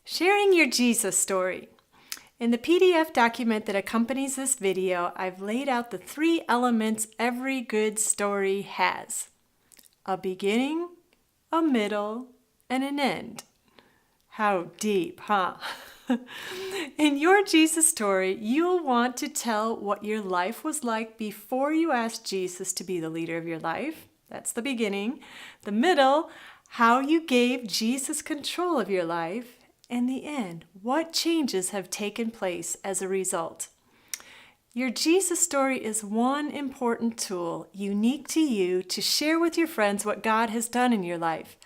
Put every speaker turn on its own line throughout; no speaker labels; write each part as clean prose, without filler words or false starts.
Sharing your Jesus story. In the PDF document that accompanies this video, I've laid out the 3 elements every good story has: a beginning, a middle, and an end. How deep, huh? In your Jesus story, you'll want to tell what your life was like before you asked Jesus to be the leader of your life. That's the beginning. The middle, how you gave Jesus control of your life. And the end, what changes have taken place as a result. Your Jesus story is one important tool unique to you to share with your friends what God has done in your life.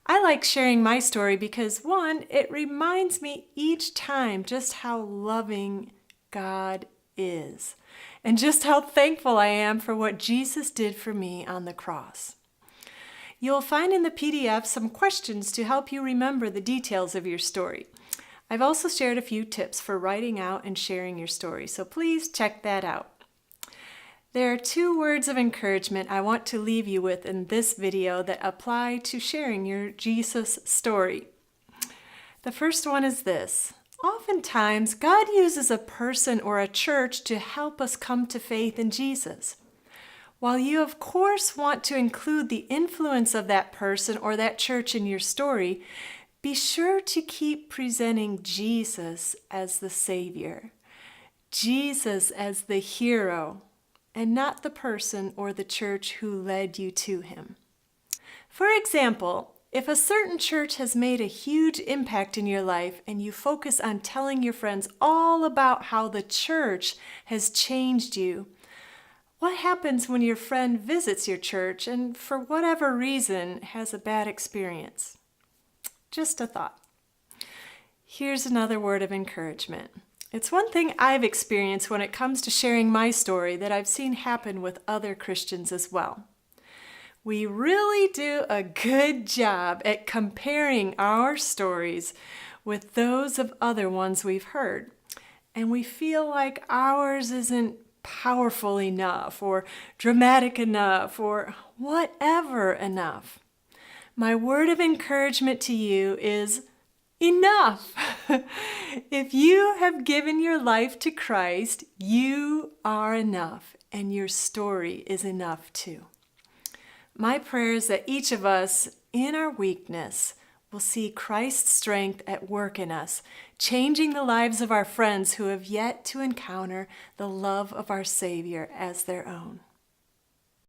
I like sharing my story because, one, it reminds me each time just how loving God is and just how thankful I am for what Jesus did for me on the cross. You'll find in the PDF some questions to help you remember the details of your story. I've also shared a few tips for writing out and sharing your story, so please check that out. There are 2 words of encouragement I want to leave you with in this video that apply to sharing your Jesus story. The first one is this: oftentimes, God uses a person or a church to help us come to faith in Jesus. While you, of course, want to include the influence of that person or that church in your story, be sure to keep presenting Jesus as the Savior, Jesus as the hero, and not the person or the church who led you to Him. For example, if a certain church has made a huge impact in your life and you focus on telling your friends all about how the church has changed you, what happens when your friend visits your church and, for whatever reason, has a bad experience? Just a thought. Here's another word of encouragement. It's one thing I've experienced when it comes to sharing my story that I've seen happen with other Christians as well. We really do a good job at comparing our stories with those of other ones we've heard, and we feel like ours isn't powerful enough or dramatic enough or whatever enough. My word of encouragement to you is enough. If you have given your life to Christ, you are enough, and your story is enough too. My prayer is that each of us, in our weakness, will see Christ's strength at work in us, changing the lives of our friends who have yet to encounter the love of our Savior as their own.